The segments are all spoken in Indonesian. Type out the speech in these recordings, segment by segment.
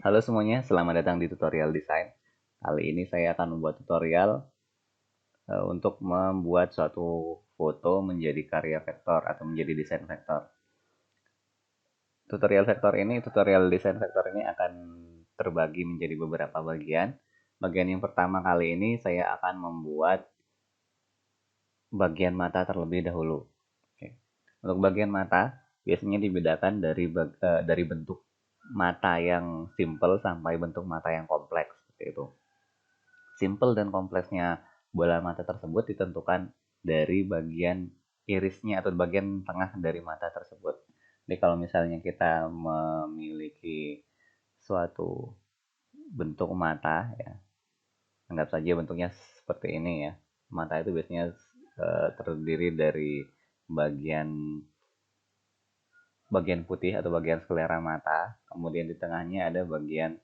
Halo semuanya, selamat datang di tutorial desain. Kali ini saya akan membuat tutorial untuk membuat suatu foto menjadi karya vektor atau menjadi desain vektor. Tutorial desain vektor ini akan terbagi menjadi beberapa bagian. Bagian yang pertama kali ini saya akan membuat bagian mata terlebih dahulu. Oke. Untuk bagian mata, biasanya dibedakan dari bentuk mata yang simple sampai bentuk mata yang kompleks, seperti itu. Simple dan kompleksnya bola mata tersebut ditentukan dari bagian irisnya atau bagian tengah dari mata tersebut. Jadi kalau misalnya kita memiliki suatu bentuk mata ya, anggap saja bentuknya seperti ini ya. Mata itu biasanya terdiri dari bagian bagian putih atau bagian sklera mata, kemudian di tengahnya ada bagian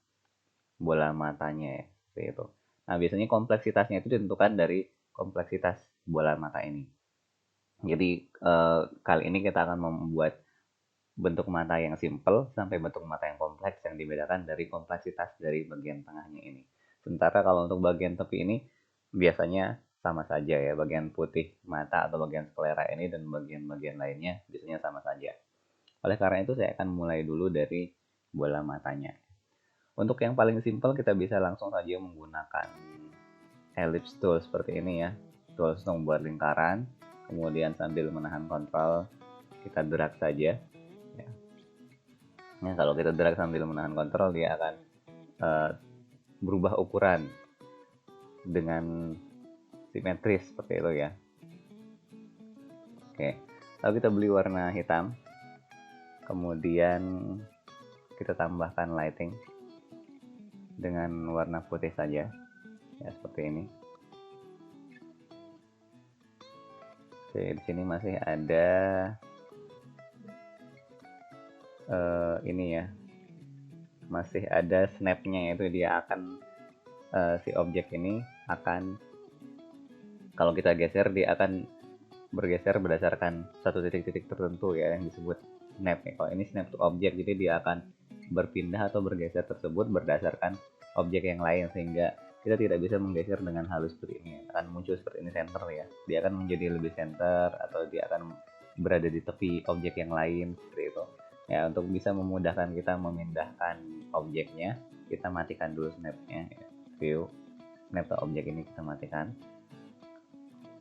bola matanya ya, seperti itu. Nah, biasanya kompleksitasnya itu ditentukan dari kompleksitas bola mata ini. Jadi kali ini kita akan membuat bentuk mata yang simple sampai bentuk mata yang kompleks yang dibedakan dari kompleksitas dari bagian tengahnya ini. Sementara kalau untuk bagian tepi ini biasanya sama saja ya, bagian putih mata atau bagian sklera ini dan bagian-bagian lainnya biasanya sama saja. Oleh karena itu saya akan mulai dulu dari bola matanya. Untuk yang paling simpel kita bisa langsung saja menggunakan ellipse tool seperti ini ya. Tools untuk membuat lingkaran, kemudian sambil menahan kontrol kita drag saja. Ya. Nah, kalau kita drag sambil menahan kontrol dia akan uh, berubah ukuran dengan simetris seperti itu ya. Oke, lalu kita beli warna hitam, kemudian kita tambahkan lighting dengan warna putih saja ya, seperti ini. Oke, di sini masih ada ini ya, masih ada snapnya, yaitu dia akan si objek ini akan, kalau kita geser dia akan bergeser berdasarkan satu titik-titik tertentu ya, yang disebut snap ya. Kalau ini snap to object, jadi dia akan berpindah atau bergeser tersebut berdasarkan objek yang lain, sehingga kita tidak bisa menggeser dengan halus seperti ini. Akan muncul seperti ini center ya, dia akan menjadi lebih center atau dia akan berada di tepi objek yang lain seperti itu ya. Untuk bisa memudahkan kita memindahkan objeknya, kita matikan dulu snapnya ya. View snap to objek ini kita matikan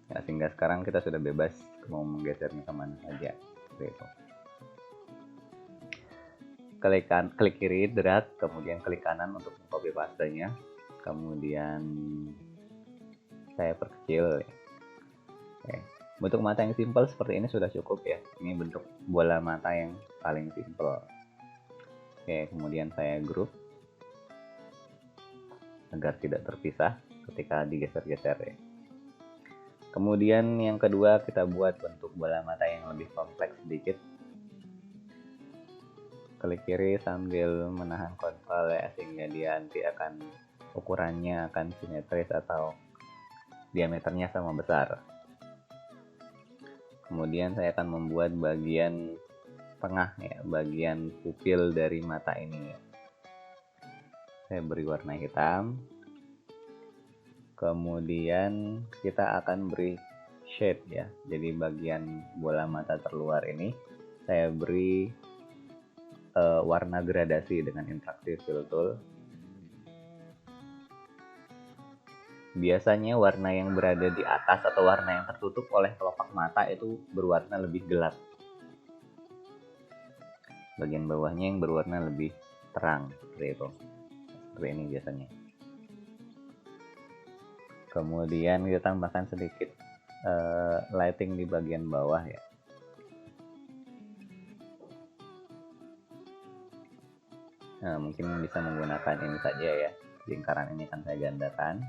ya, sehingga sekarang kita sudah bebas mau menggesernya kemana saja seperti itu. Klik kiri drag, kemudian klik kanan untuk copy pastenya, kemudian saya perkecil ya. Oke. Bentuk mata yang simpel seperti ini sudah cukup ya. Ini bentuk bola mata yang paling simpel. Oke, kemudian saya group agar tidak terpisah ketika digeser-geser ya. Kemudian yang kedua kita buat bentuk bola mata yang lebih kompleks sedikit. Klik kiri sambil menahan kontrol ya, sehingga dia nanti akan ukurannya akan simetris atau diameternya sama besar. Kemudian saya akan membuat bagian tengah ya, bagian pupil dari mata ini. Saya beri warna hitam. Kemudian kita akan beri shade ya. Jadi bagian bola mata terluar ini saya beri warna gradasi dengan interactive fill tool. Biasanya warna yang berada di atas atau warna yang tertutup oleh kelopak mata itu berwarna lebih gelap. Bagian bawahnya yang berwarna lebih terang, seperti itu. Seperti ini biasanya. Kemudian kita tambahkan sedikit lighting di bagian bawah ya. Nah, mungkin bisa menggunakan ini saja ya. Lingkaran ini akan saya gandakan.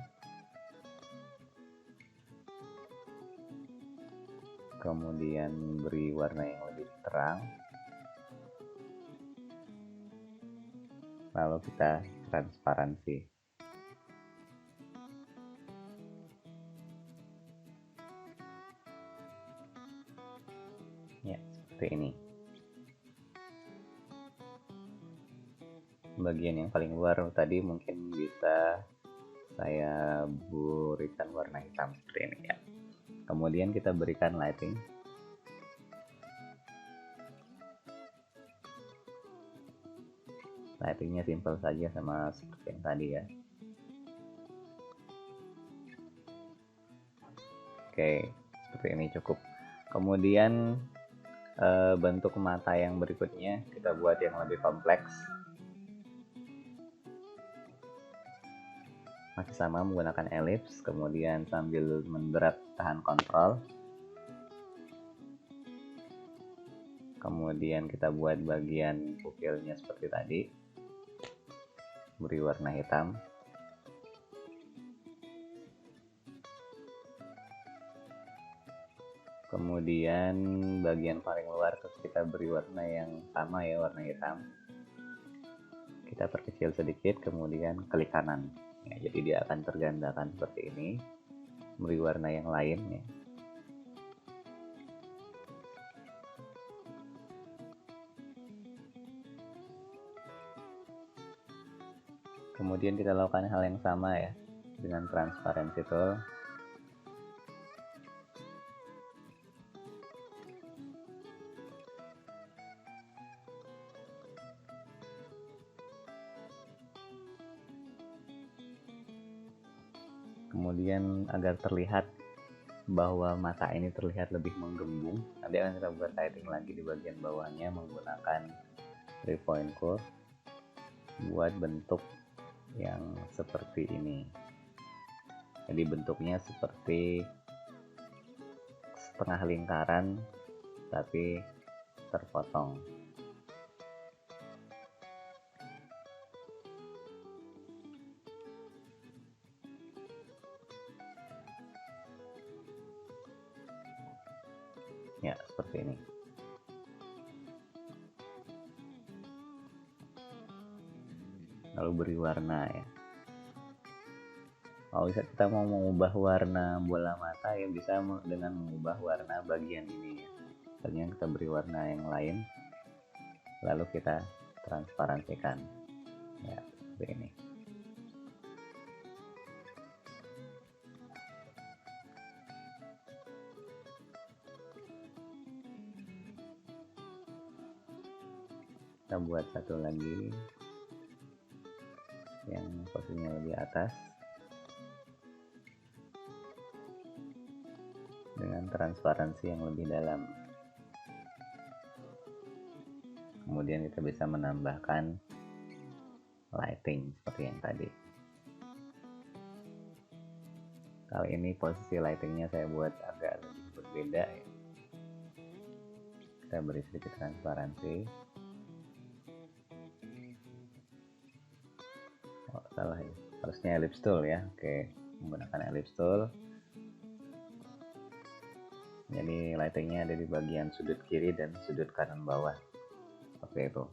Kemudian beri warna yang lebih terang, lalu kita transparansi ya, seperti ini. bagian yang paling luar tadi mungkin bisa saya berikan warna hitam seperti ini ya. Kemudian kita berikan lighting. Lightingnya simple saja sama seperti yang tadi ya. Oke, seperti ini cukup. Kemudian bentuk mata yang berikutnya kita buat yang lebih kompleks. Masih sama menggunakan elips, kemudian sambil mendrag tahan kontrol. Kemudian kita buat bagian pupilnya seperti tadi, beri warna hitam. Kemudian bagian paling luar kita beri warna yang sama ya, warna hitam. Kita perkecil sedikit, kemudian klik kanan ya, jadi dia akan tergandakan seperti ini, beri warna yang lain ya. Kemudian kita lakukan hal yang sama ya dengan transparency tool. Kemudian agar terlihat bahwa mata ini terlihat lebih menggembung, nanti akan kita buat lighting lagi di bagian bawahnya menggunakan 3 point curve buat bentuk yang seperti ini. Jadi bentuknya seperti setengah lingkaran tapi terpotong. Ya, seperti ini. Lalu beri warna ya. Kalau kita mau mengubah warna bola mata ya bisa dengan mengubah warna bagian ini ya. Misalnya kita beri warna yang lain, lalu kita transparansikan ya, seperti ini. Kita buat satu lagi yang posisinya lebih atas dengan transparansi yang lebih dalam. Kemudian kita bisa menambahkan lighting seperti yang tadi. Kali ini posisi lightingnya saya buat agak lebih berbeda ya. Kita beri sedikit transparansi. Oh, salah ya, harusnya ellipse tool ya. Oke, menggunakan ellipse tool. Jadi lightingnya ada di bagian sudut kiri dan sudut kanan bawah seperti itu.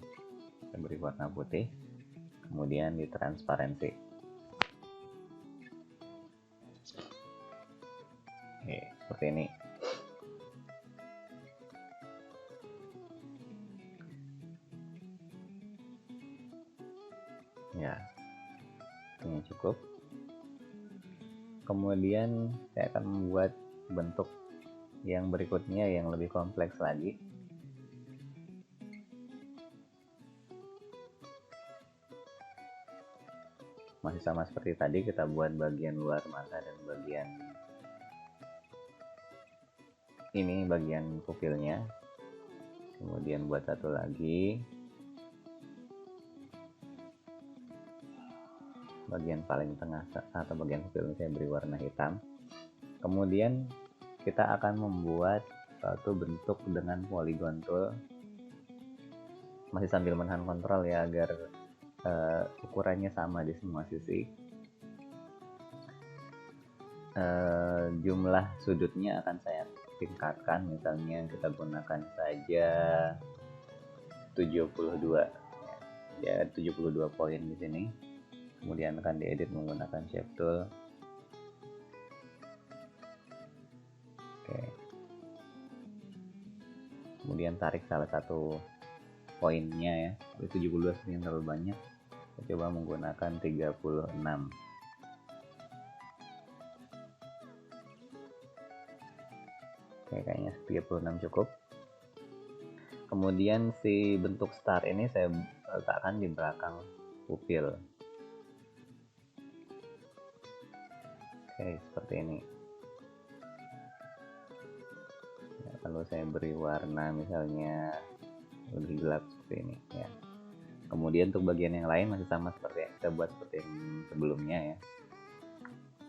Kita beri warna putih, kemudian ditransparansi. Oke, seperti ini. Ya, ini cukup. Kemudian saya akan membuat bentuk yang berikutnya yang lebih kompleks lagi. Masih sama seperti tadi, kita buat bagian luar mata dan bagian ini bagian pupilnya. Kemudian buat satu lagi, bagian paling tengah atau bagian pupilnya saya beri warna hitam. Kemudian kita akan membuat suatu bentuk dengan polygon tool, masih sambil menahan kontrol ya agar ukurannya sama di semua sisi. Jumlah sudutnya akan saya tingkatkan, misalnya kita gunakan saja 72 ya, 72 poin di sini. Kemudian akan diedit menggunakan shape tool. Oke. Kemudian tarik salah satu poinnya ya, 72 sebenarnya terlalu banyak. Kita coba menggunakan 36. Oke, kayaknya 36 cukup. Kemudian si bentuk star ini saya letakkan di belakang pupil. Oke, seperti ini. Ya, lalu saya beri warna misalnya lebih gelap seperti ini ya. Kemudian untuk bagian yang lain masih sama seperti yang kita buat seperti yang sebelumnya ya.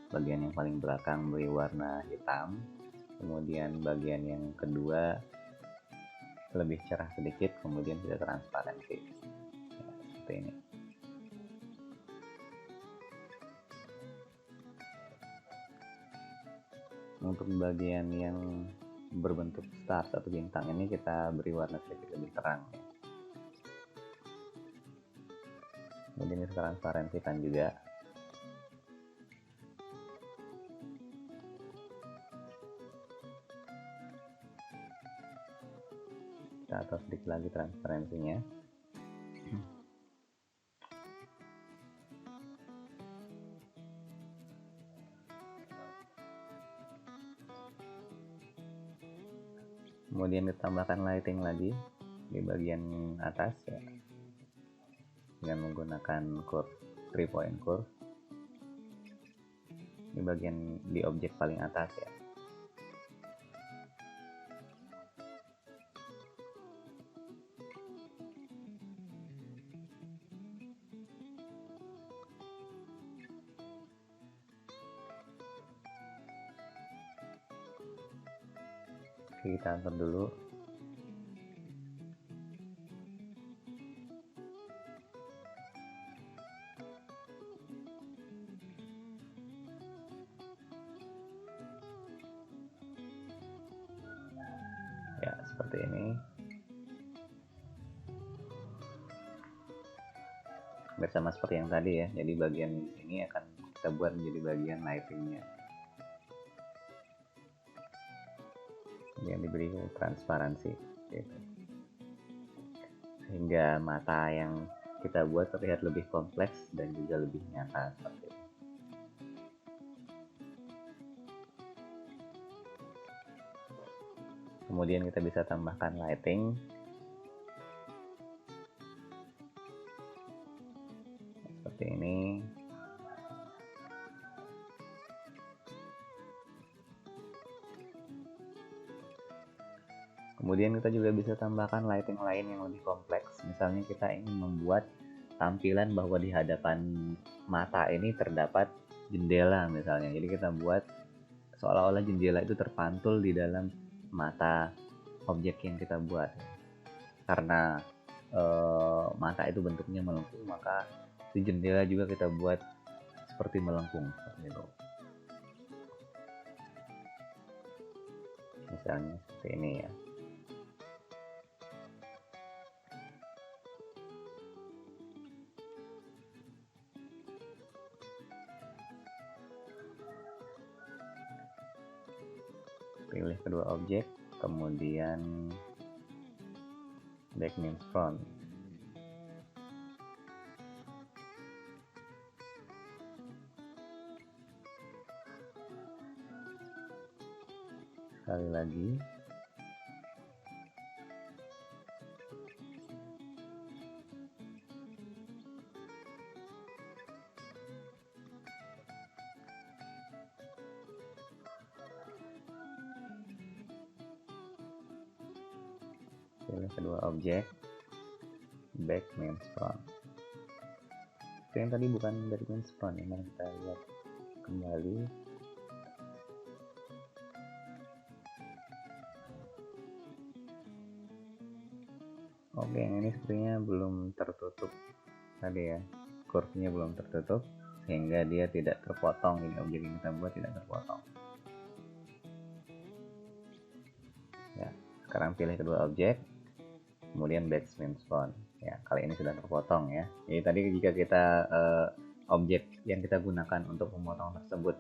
Bagian yang paling belakang beri warna hitam. Kemudian bagian yang kedua lebih cerah sedikit, kemudian tidak transparansi ya, seperti ini. Untuk bagian yang berbentuk star atau bintang ini kita beri warna sedikit lebih terang ya. Kemudian kita transparansikan juga. Kita atur sedikit lagi transparansinya. Kemudian ditambahkan lighting lagi di bagian atas ya, dengan menggunakan curve 3 point curve di bagian di objek paling atas ya. Oke, kita atur dulu. Ya, seperti ini. Bersama seperti yang tadi ya. Jadi bagian ini akan kita buat menjadi bagian lightingnya. Yang diberi transparansi gitu. Sehingga mata yang kita buat terlihat lebih kompleks dan juga lebih nyata seperti itu. Kemudian kita bisa tambahkan lighting seperti ini. Kemudian kita juga bisa tambahkan lighting lain yang lebih kompleks. Misalnya kita ingin membuat tampilan bahwa di hadapan mata ini terdapat jendela misalnya. Jadi kita buat seolah-olah jendela itu terpantul di dalam mata objek yang kita buat. Karena mata itu bentuknya melengkung, maka di jendela juga kita buat seperti melengkung seperti itu. Misalnya seperti ini ya. Pilih kedua objek, kemudian back means front. Sekali lagi. Pilih kedua objek, back means front. Itu yang tadi bukan back means front, yang kita lihat kembali. Oke, yang ini sepertinya belum tertutup tadi ya, curve-nya belum tertutup sehingga dia tidak terpotong. Ini objek yang kita buat tidak terpotong ya. Sekarang pilih kedua objek, kemudian back means front ya. Kali ini sudah terpotong ya. Jadi tadi jika kita objek yang kita gunakan untuk memotong tersebut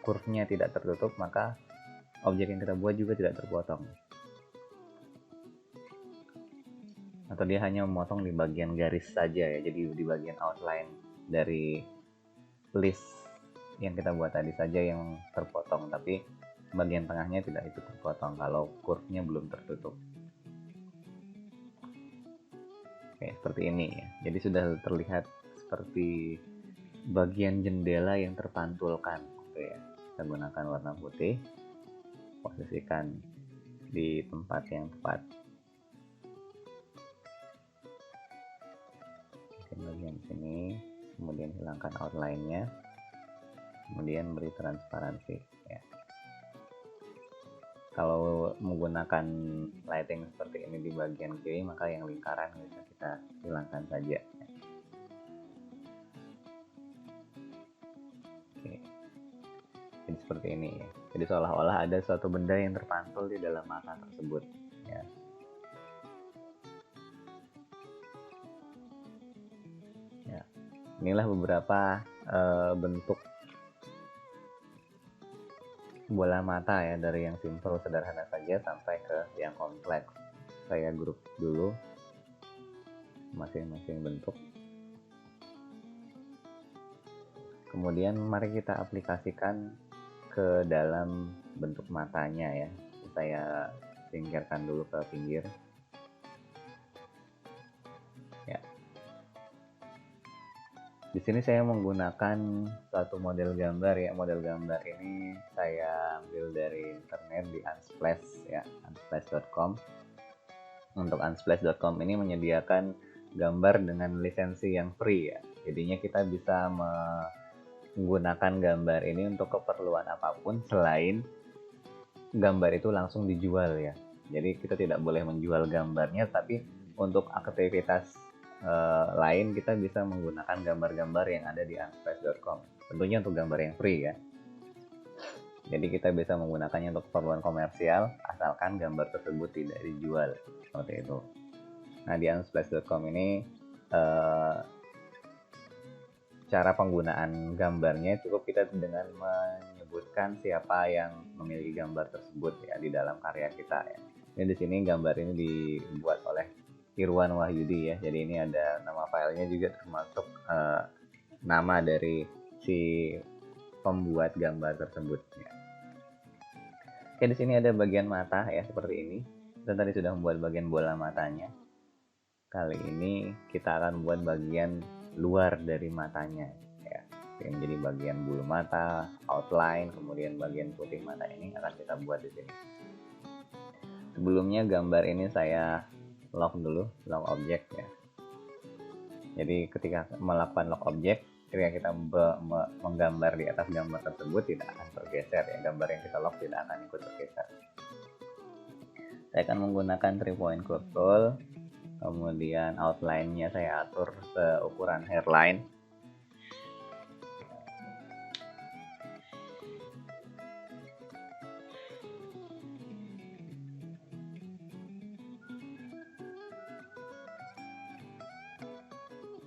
curve-nya tidak tertutup, maka objek yang kita buat juga tidak terpotong. atau dia hanya memotong di bagian garis saja ya, jadi di bagian outline dari list yang kita buat tadi saja yang terpotong, tapi bagian tengahnya tidak itu terpotong kalau curve-nya belum tertutup. Oke, seperti ini ya. Jadi sudah terlihat seperti bagian jendela yang terpantulkan gitu ya. Kita gunakan warna putih, posisikan di tempat yang tepat. Mungkin bagian sini, kemudian hilangkan outline-nya, kemudian beri transparansi ya. Kalau menggunakan lighting seperti ini di bagian kiri, maka yang lingkaran bisa kita hilangkan saja. Oke. Jadi seperti ini ya. Jadi seolah-olah ada suatu benda yang terpantul di dalam mata tersebut ya. Ya. Inilah beberapa bentuk bola mata ya, dari yang simple sederhana saja sampai ke yang kompleks. Saya grup dulu masing-masing bentuk. Kemudian mari kita aplikasikan ke dalam bentuk matanya ya. Saya singkirkan dulu ke pinggir. Ya. Di sini saya menggunakan suatu model gambar ya. Model gambar ini saya ambil dari internet di Unsplash ya, unsplash.com. Untuk unsplash.com ini menyediakan gambar dengan lisensi yang free ya. Jadinya kita bisa menggunakan gambar ini untuk keperluan apapun selain gambar itu langsung dijual ya. Jadi kita tidak boleh menjual gambarnya, tapi untuk aktivitas lain kita bisa menggunakan gambar-gambar yang ada di unsplash.com. Tentunya untuk gambar yang free ya. Jadi kita bisa menggunakannya untuk keperluan komersial asalkan gambar tersebut tidak dijual, seperti itu. Nah, di unsplash.com ini cara penggunaan gambarnya cukup kita dengan menyebutkan siapa yang memiliki gambar tersebut ya di dalam karya kita ya. Dan di sini gambar ini dibuat oleh Irwan Wahyudi ya. Jadi ini ada nama filenya juga, termasuk nama dari si pembuat gambar tersebut ya. Oke, di sini ada bagian mata ya seperti ini. Dan tadi sudah membuat bagian bola matanya. Kali ini kita akan buat bagian luar dari matanya ya. Yang jadi bagian bulu mata, outline, kemudian bagian putih mata ini akan kita buat di sini. Sebelumnya gambar ini saya lock dulu, lock object ya. Jadi ketika melakukan lock object, ketika kita menggambar di atas gambar tersebut tidak akan bergeser ya. Gambar yang kita lock tidak akan ikut bergeser. Saya akan menggunakan 3-point curve tool. Kemudian outline-nya saya atur seukuran hairline.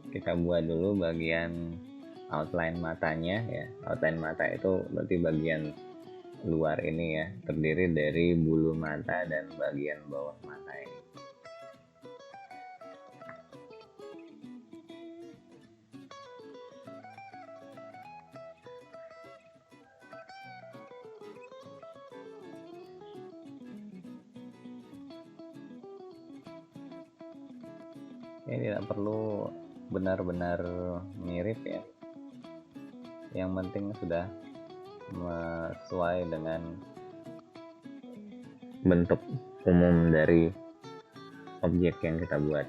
Kita buat dulu bagian outline matanya ya. Outline mata itu berarti bagian luar ini ya, terdiri dari bulu mata dan bagian bawah mata ini. Ini tidak perlu benar-benar mirip ya. Yang penting sudah sesuai dengan bentuk umum dari objek yang kita buat.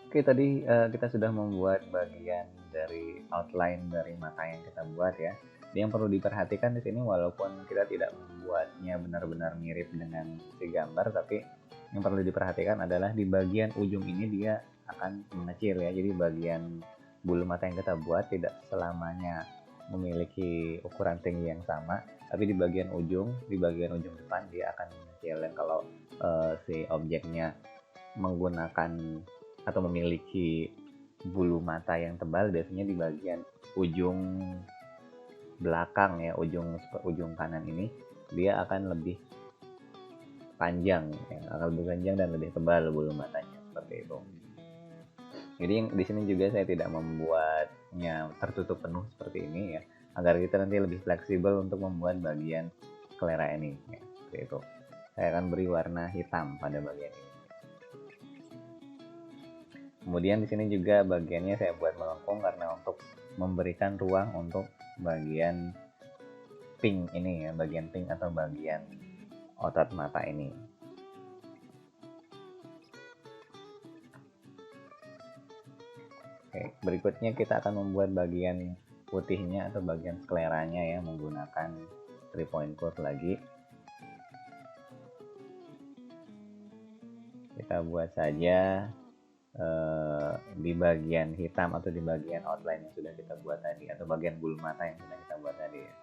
Oke, tadi kita sudah membuat bagian dari outline dari mata yang kita buat ya. Yang perlu diperhatikan di sini, walaupun kita tidak membuatnya benar-benar mirip dengan si gambar, tapi yang perlu diperhatikan adalah di bagian ujung ini dia akan mengecil ya. Jadi bagian bulu mata yang kita buat tidak selamanya memiliki ukuran tinggi yang sama, tapi di bagian ujung depan dia akan mengecil. Dan kalau si objeknya menggunakan atau memiliki bulu mata yang tebal, biasanya di bagian ujung belakang ya, ujung kanan ini dia akan lebih panjang ya, akan lebih panjang dan lebih tebal bulu matanya, seperti itu. Jadi di sini juga saya tidak membuatnya tertutup penuh seperti ini ya, agar kita nanti lebih fleksibel untuk membuat bagian selera ini ya, seperti itu. Saya akan beri warna hitam pada bagian ini. Kemudian di sini juga bagiannya saya buat melengkung karena untuk memberikan ruang untuk bagian pink ini ya, bagian pink atau bagian otot mata ini. Oke, berikutnya kita akan membuat bagian putihnya atau bagian skleranya ya, menggunakan 3 point curve lagi. Kita buat saja di bagian hitam atau di bagian outline yang sudah kita buat tadi, atau bagian bulu mata yang sudah kita buat tadi ya.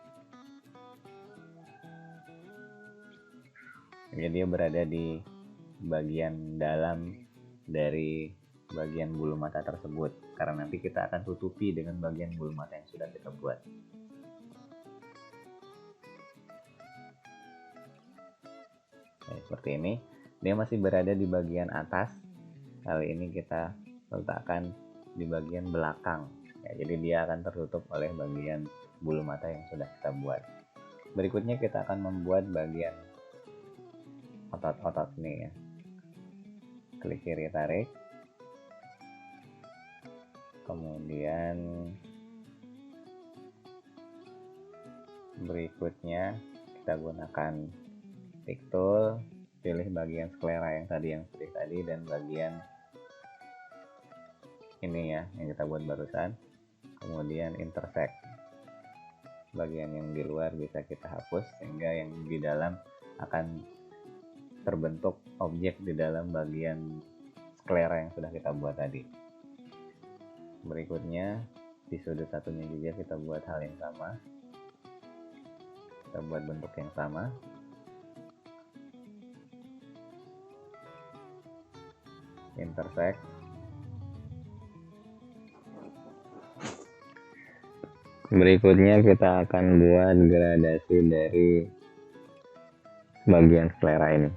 Jadi dia berada di bagian dalam dari bagian bulu mata tersebut, karena nanti kita akan tutupi dengan bagian bulu mata yang sudah kita buat. Nah, seperti ini. Dia masih berada di bagian atas. Kali ini kita letakkan di bagian belakang ya, jadi dia akan tertutup oleh bagian bulu mata yang sudah kita buat. Berikutnya kita akan membuat bagian otot-otot nih ya. Klik kiri tarik, kemudian berikutnya kita gunakan pick tool, pilih bagian sklera yang putih tadi dan bagian ini ya yang kita buat barusan, kemudian intersect. Bagian yang di luar bisa kita hapus sehingga yang di dalam akan terbentuk objek di dalam bagian sklera yang sudah kita buat tadi. Berikutnya di sudut satunya juga kita buat hal yang sama, kita buat bentuk yang sama. Intersect. Berikutnya kita akan buat gradasi dari bagian sklera ini.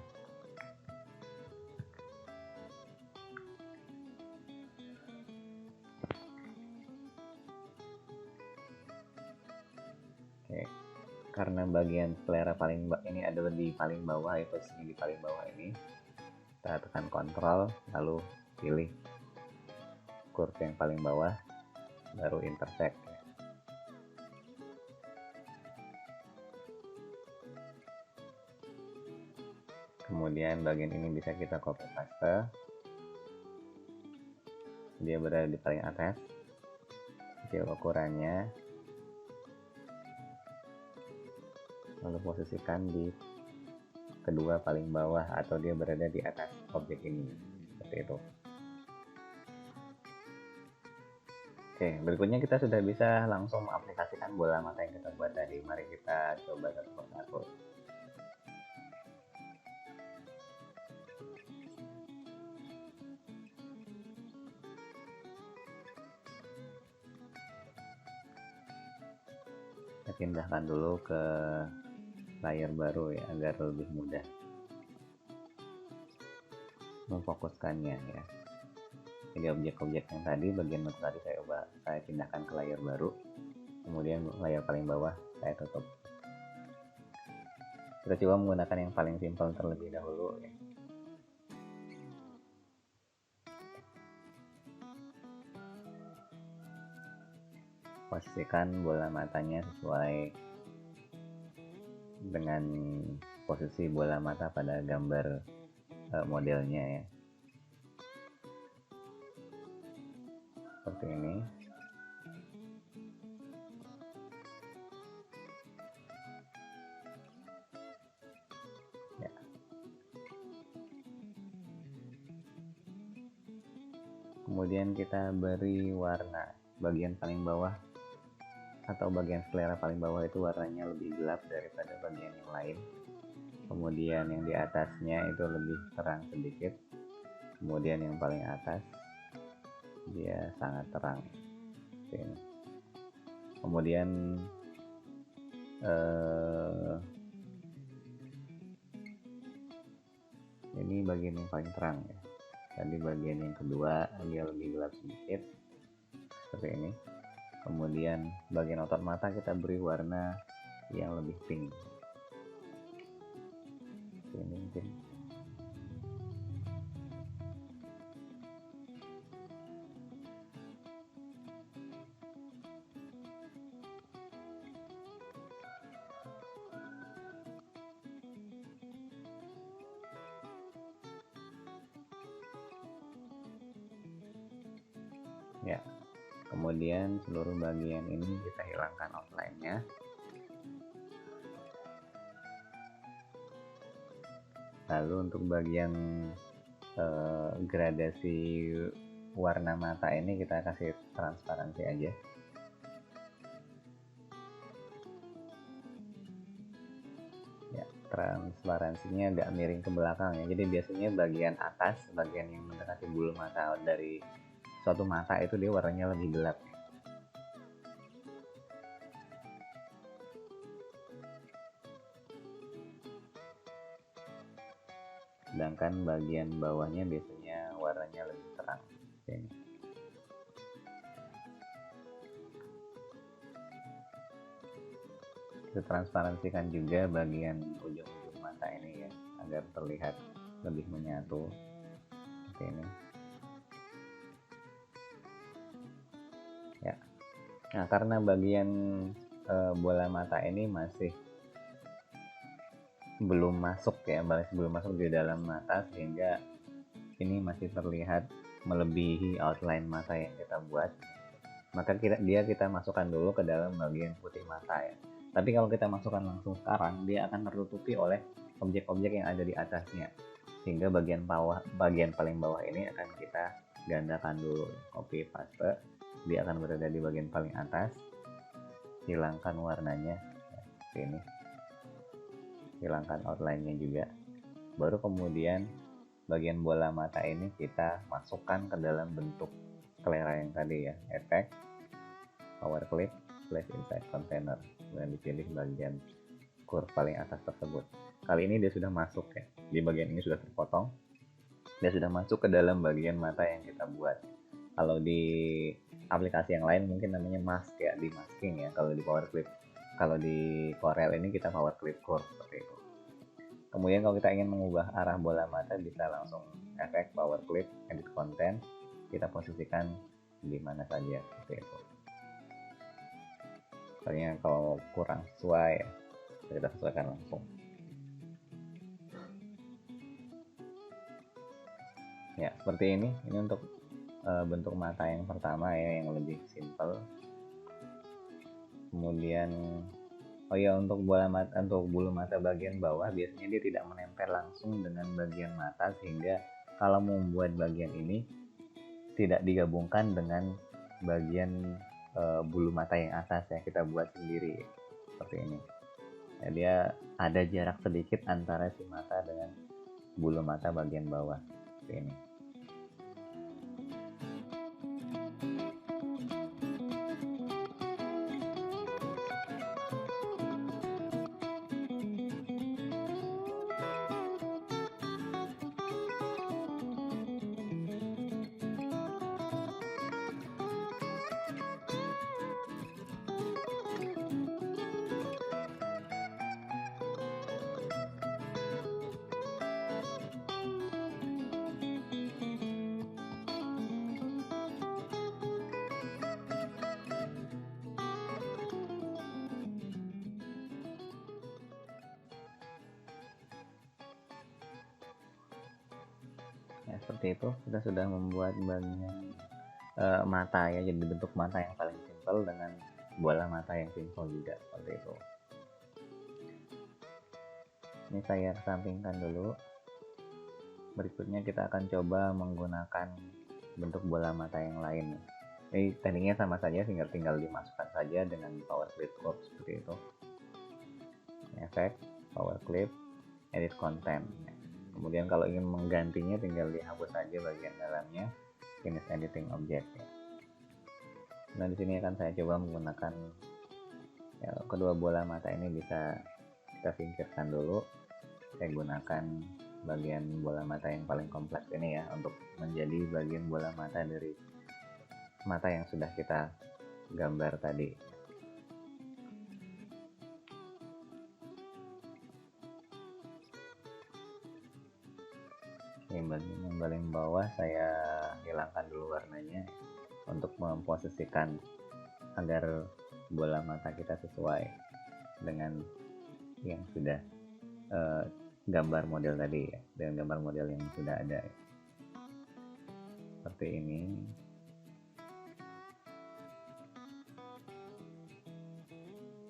Oke, karena bagian sklera ini adalah di paling bawah ya, posisinya di paling bawah ini, kita tekan kontrol lalu pilih curve yang paling bawah, baru intersect. Kemudian bagian ini bisa kita copy paste, dia berada di paling atas, kecil ukurannya, lalu posisikan di kedua paling bawah atau dia berada di atas objek ini, seperti itu. Oke, berikutnya kita sudah bisa langsung mengaplikasikan bola mata yang kita buat tadi. Mari kita coba satu persatu. Kita pindahkan dulu ke layar baru ya, agar lebih mudah memfokuskannya ya. Jadi objek-objek yang tadi, bagian mata tadi saya pindahkan ke layar baru, kemudian layar paling bawah saya tutup. Kita coba menggunakan yang paling simpel terlebih dahulu ya. Posisikan bola matanya sesuai dengan posisi bola mata pada gambar modelnya ya, seperti ini. Ya. Kemudian kita beri warna bagian paling bawah atau bagian selera paling bawah itu warnanya lebih gelap daripada bagian yang lain. Kemudian yang di atasnya itu lebih terang sedikit. Kemudian yang paling atas dia sangat terang. Ini. Kemudian ini bagian yang paling terang ya. Tadi bagian yang kedua dia lebih gelap sedikit, seperti ini. Kemudian bagian otot mata kita beri warna yang lebih pink. Ini mungkin. Ya. Kemudian seluruh bagian ini kita hilangkan outline-nya. Lalu untuk bagian gradasi warna mata ini kita kasih transparansi aja. Ya, transparansinya agak miring ke belakang ya. Jadi biasanya bagian atas, bagian yang mendekati bulu mata dari suatu mata itu dia warnanya lebih gelap. Sedangkan bagian bawahnya biasanya warnanya lebih terang. Ini. Kita transparansikan juga bagian ujung-ujung mata ini ya, agar terlihat lebih menyatu. Seperti ini. Ya. Nah, karena bagian bola mata ini masih belum masuk ya, belum masuk di dalam mata, sehingga ini masih terlihat melebihi outline mata yang kita buat. Maka kita masukkan dulu ke dalam bagian putih mata ya. Tapi kalau kita masukkan langsung sekarang, dia akan tertutupi oleh objek-objek yang ada di atasnya, sehingga bagian paling bawah ini akan kita gandakan dulu, copy paste. Dia akan berada di bagian paling atas. Hilangkan warnanya ya, seperti ini. Hilangkan outline-nya juga. Baru kemudian bagian bola mata ini kita masukkan ke dalam bentuk selera yang tadi ya, efek, power clip, place inside container. Kemudian dipilih bagian curve paling atas tersebut. Kali ini dia sudah masuk ya, di bagian ini sudah terpotong. Dia sudah masuk ke dalam bagian mata yang kita buat. Kalau di aplikasi yang lain mungkin namanya mask ya, di masking ya. Kalau di power clip, kalau di Corel ini kita power clip curve seperti itu. Kemudian kalau kita ingin mengubah arah bola mata, bisa langsung efek, power clip, edit content, kita posisikan di mana saja seperti itu. Soalnya kalau kurang sesuai kita sesuaikan langsung. Ya, seperti ini. Ini untuk bentuk mata yang pertama ya, yang lebih simple. Kemudian oh ya, untuk bulu mata bagian bawah biasanya dia tidak menempel langsung dengan bagian mata, sehingga kalau membuat bagian ini tidak digabungkan dengan bagian bulu mata yang atas ya, kita buat sendiri seperti ini. Ya, dia ada jarak sedikit antara si mata dengan bulu mata bagian bawah seperti ini. Ya, seperti itu kita sudah membuat bagian mata ya, jadi bentuk mata yang paling simpel dengan bola mata yang simpel juga seperti itu. Ini saya sampingkan dulu. Berikutnya kita akan coba menggunakan bentuk bola mata yang lain. Ini tekniknya sama saja, tinggal dimasukkan saja dengan power clip curve seperti itu. Efek, power clip, edit content. Kemudian kalau ingin menggantinya tinggal dihapus saja bagian dalamnya, finish editing object ya. Nah, di sini akan saya coba menggunakan ya, kedua bola mata ini bisa kita singkirkan dulu. Saya gunakan bagian bola mata yang paling kompleks ini ya, untuk menjadi bagian bola mata dari mata yang sudah kita gambar tadi. Ini bagian yang paling bawah saya hilangkan dulu warnanya untuk memposisikan agar bola mata kita sesuai dengan yang sudah gambar model tadi ya, dengan gambar model yang sudah ada ya. Seperti ini.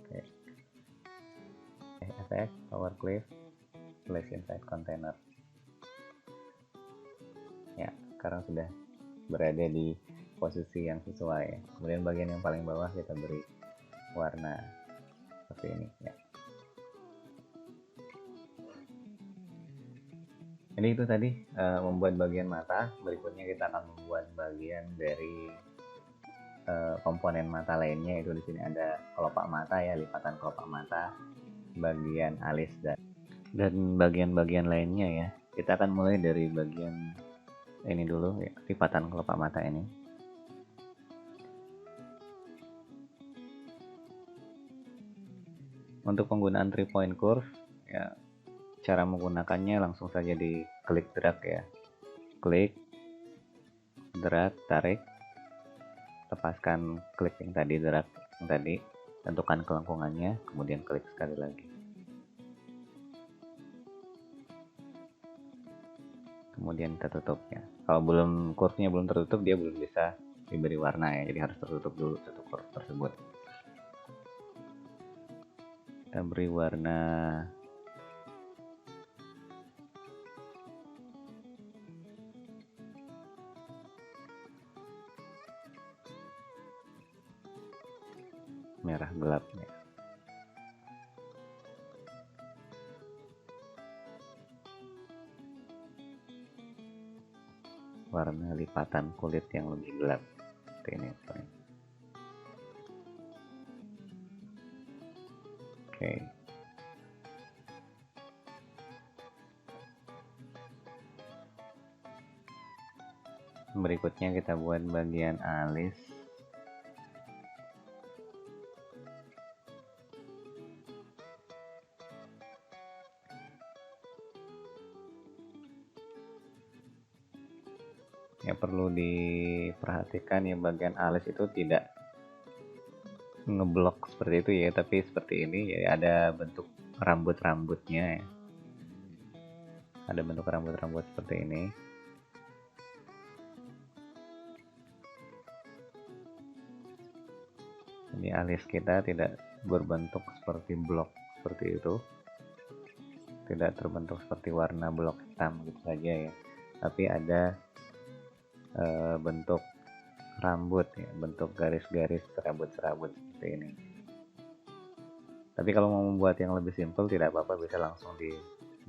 Oke. Efek, power clip, place inside container. Ya, sekarang sudah berada di posisi yang sesuai. Kemudian bagian yang paling bawah kita beri warna seperti ini ya. Jadi itu tadi membuat bagian mata. Berikutnya kita akan membuat bagian dari komponen mata lainnya. Itu di sini ada kelopak mata ya, lipatan kelopak mata, bagian alis dan bagian-bagian lainnya ya. Kita akan mulai dari bagian ini dulu ya, lipatan kelopak mata ini. Untuk penggunaan 3 point curve ya, cara menggunakannya langsung saja di klik drag ya, klik drag, tarik, lepaskan klik yang tadi, drag yang tadi, tentukan kelengkungannya, kemudian klik sekali lagi, kemudian kita tutup ya. Kalau belum curve-nya belum tertutup, dia belum bisa diberi warna ya, jadi harus tertutup dulu satu curve tersebut. Kita beri warna merah gelap ya. Warna lipatan kulit yang lebih gelap seperti ini. Oke. Berikutnya kita buat bagian alis. Ya, perlu diperhatikan ya, bagian alis itu tidak ngeblok seperti itu ya, tapi seperti ini ya, ada bentuk rambut-rambutnya ya. Ada bentuk rambut-rambut seperti ini. Jadi alis kita tidak berbentuk seperti blok seperti itu, tidak terbentuk seperti warna blok hitam gitu saja ya, tapi ada bentuk rambut ya, bentuk garis-garis serabut-serabut seperti ini. Tapi kalau mau membuat yang lebih simpel tidak apa-apa, bisa langsung di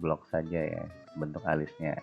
blok saja ya bentuk alisnya.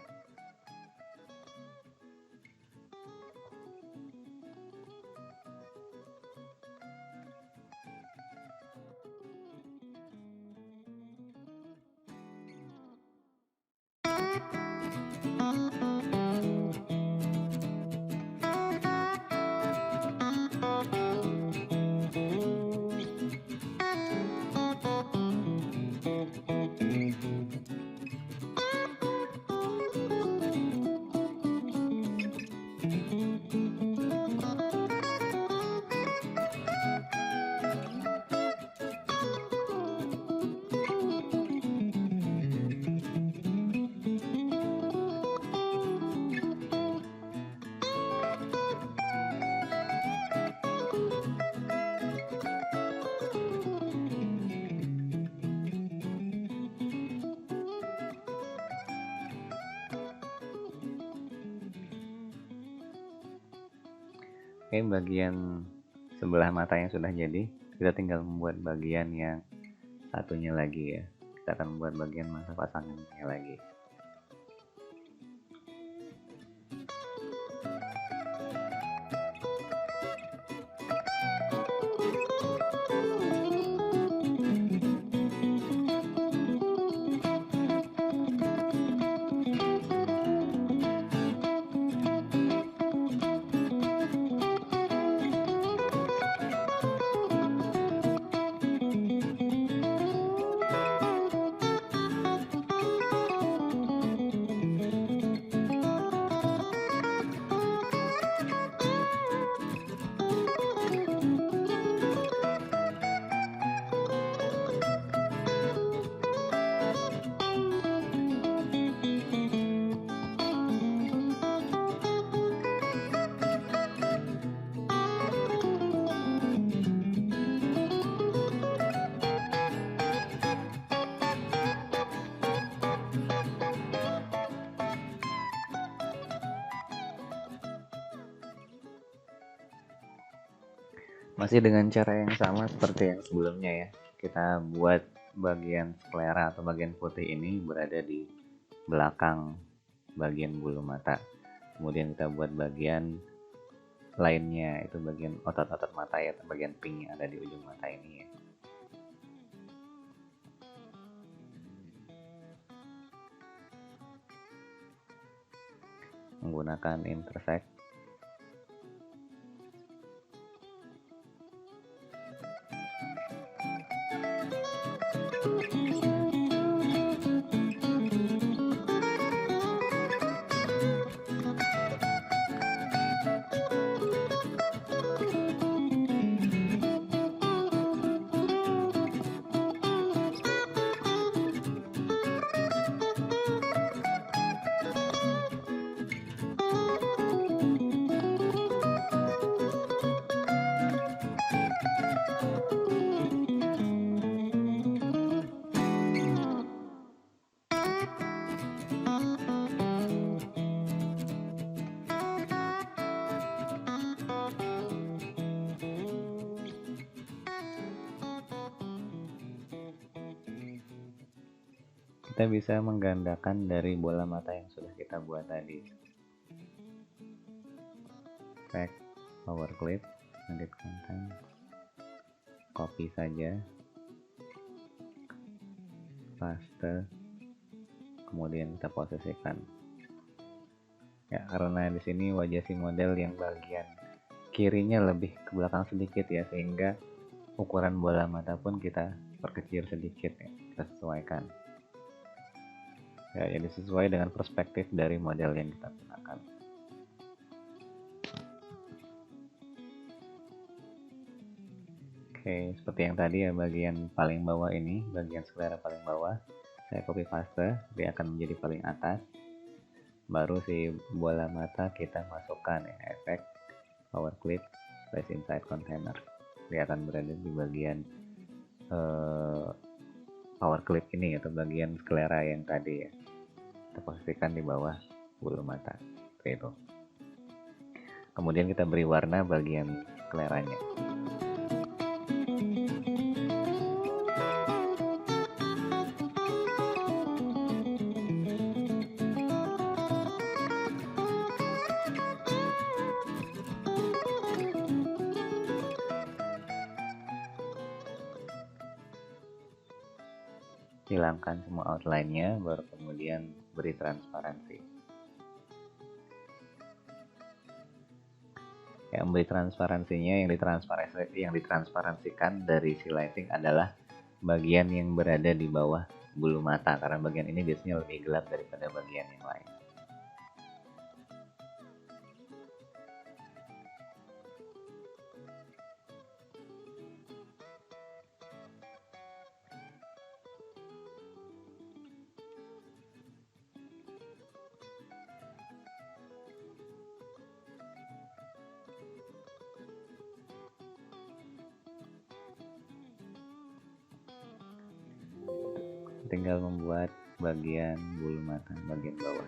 Oke, bagian sebelah mata yang sudah jadi, kita tinggal membuat bagian yang satunya lagi ya. Kita akan membuat bagian mata pasangannya lagi. Masih dengan cara yang sama seperti yang sebelumnya ya. Kita buat bagian sklera atau bagian putih ini berada di belakang bagian bulu mata. Kemudian kita buat bagian lainnya, itu bagian otot-otot mata ya, bagian pink yang ada di ujung mata ini ya. Menggunakan intersect. Kita bisa menggandakan dari bola mata yang sudah kita buat tadi. Pack power clip, edit content, copy saja, paste, kemudian kita posisikan. Ya, karena di sini wajah si model yang bagian kirinya lebih ke belakang sedikit ya, sehingga ukuran bola mata pun kita perkecil sedikit ya, kita sesuaikan. Ya, jadi sesuai dengan perspektif dari model yang kita gunakan. Oke, seperti yang tadi ya, bagian paling bawah ini, bagian sklera paling bawah, saya copy paste, dia akan menjadi paling atas. Baru si bola mata kita masukkan ya, efek power clip, place inside container. dia akan berada di bagian power clip ini atau bagian sklera yang tadi ya. Kita posisikan di bawah bulu mata seperti itu. Kemudian kita beri warna bagian skleranya. Hilangkan semua outline-nya, baru kemudian beri transparansi. Yang beri transparansinya, yang ditransparansikan dari si lighting adalah bagian yang berada di bawah bulu mata, karena bagian ini biasanya lebih gelap daripada bagian yang lain. Tinggal membuat bagian bulu mata bagian bawah.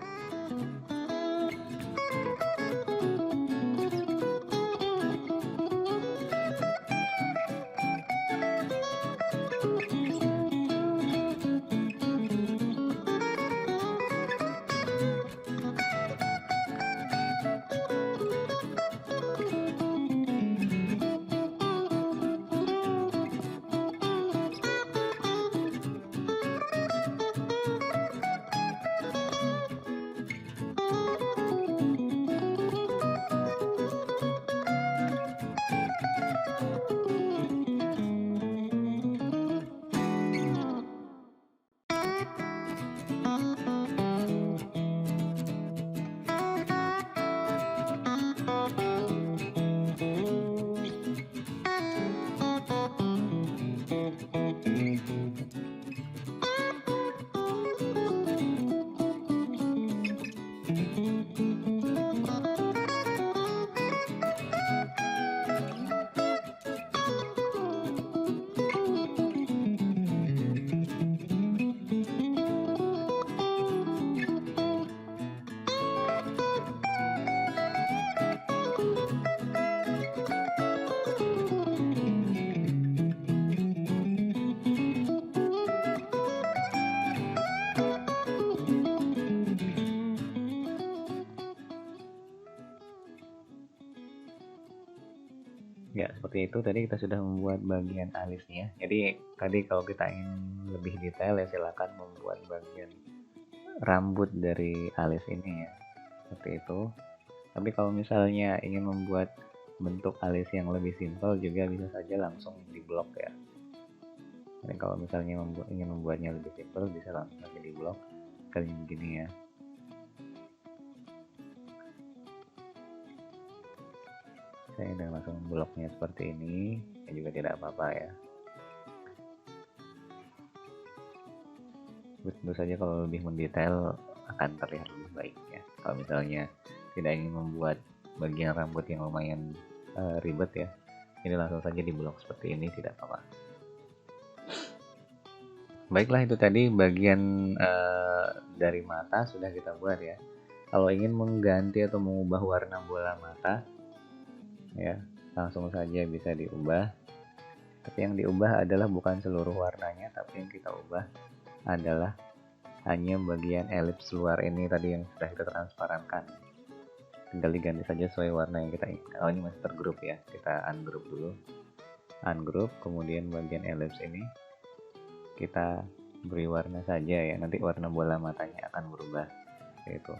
Ya, seperti itu tadi kita sudah membuat bagian alisnya. Jadi tadi kalau kita ingin lebih detail ya silakan membuat bagian rambut dari alis ini ya. Seperti itu. Tapi kalau misalnya ingin membuat bentuk alis yang lebih simpel juga bisa saja langsung diblok ya. Jadi kalau misalnya ingin membuatnya lebih simpel bisa langsung aja diblok kali begini ya. Saya udah langsung bloknya seperti ini, ya juga tidak apa-apa ya. Tentu saja kalau lebih mendetail akan terlihat lebih baik ya. Kalau misalnya tidak ingin membuat bagian rambut yang lumayan ribet ya, ini langsung saja diblok seperti ini, tidak apa-apa. Baiklah, itu tadi bagian dari mata sudah kita buat ya. Kalau ingin mengganti atau mengubah warna bola mata ya langsung saja bisa diubah, tapi yang diubah adalah bukan seluruh warnanya, tapi yang kita ubah adalah hanya bagian elips luar ini tadi yang sudah kita transparankan. Tinggal diganti saja sesuai warna yang kita inginkan. Oh, ini masih tergroup ya, kita ungroup dulu, ungroup, kemudian bagian elips ini kita beri warna saja ya, nanti warna bola matanya akan berubah yaitu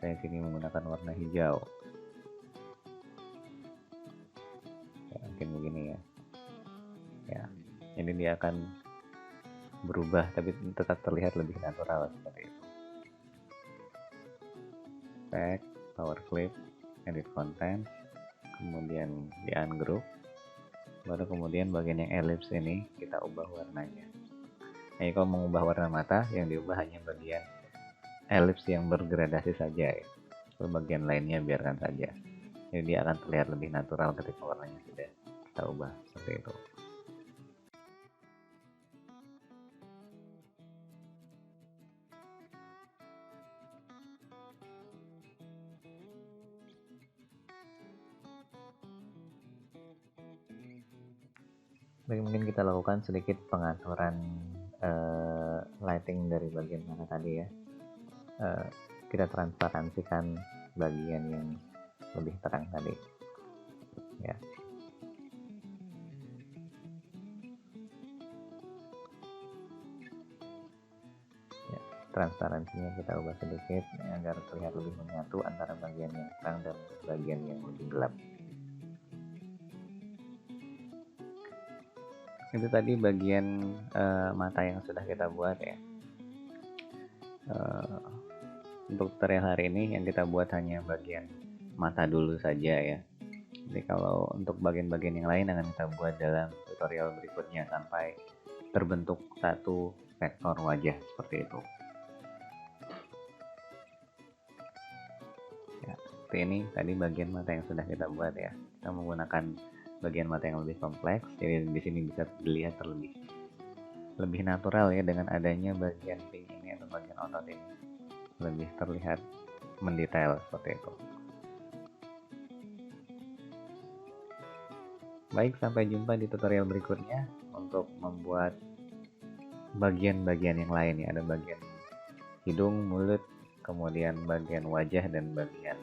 saya sini menggunakan warna hijau. Mungkin begini ya, ini dia akan berubah tapi tetap terlihat lebih natural seperti itu. Effect, power clip, edit content, kemudian di ungroup, baru kemudian bagian yang ellipse ini kita ubah warnanya. Nah, kalau mengubah warna mata yang diubah hanya bagian ellipse yang bergradasi saja ya, bagian lainnya biarkan saja. Jadi dia akan terlihat lebih natural ketika warnanya sudah kita ubah seperti itu. Baik, mungkin kita lakukan sedikit pengaturan lighting dari bagian mana tadi ya. Kita transparansikan bagian yang lebih terang tadi ya. Transparansinya kita ubah sedikit agar terlihat lebih menyatu antara bagian yang terang dan bagian yang lebih gelap. Itu tadi bagian mata yang sudah kita buat ya. Untuk tutorial hari ini yang kita buat hanya bagian mata dulu saja ya. Jadi kalau untuk bagian-bagian yang lain akan kita buat dalam tutorial berikutnya sampai terbentuk satu vektor wajah seperti itu. Ya, seperti ini tadi bagian mata yang sudah kita buat ya. Kita menggunakan bagian mata yang lebih kompleks, jadi di sini bisa dilihat lebih natural ya dengan adanya bagian pink ini atau bagian otot ini, lebih terlihat mendetail seperti itu. Baik, sampai jumpa di tutorial berikutnya untuk membuat bagian-bagian yang lain ya. Ada bagian hidung, mulut, kemudian bagian wajah dan bagian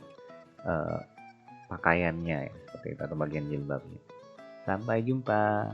pakaiannya ya, seperti itu, atau bagian jilbabnya. Sampai jumpa.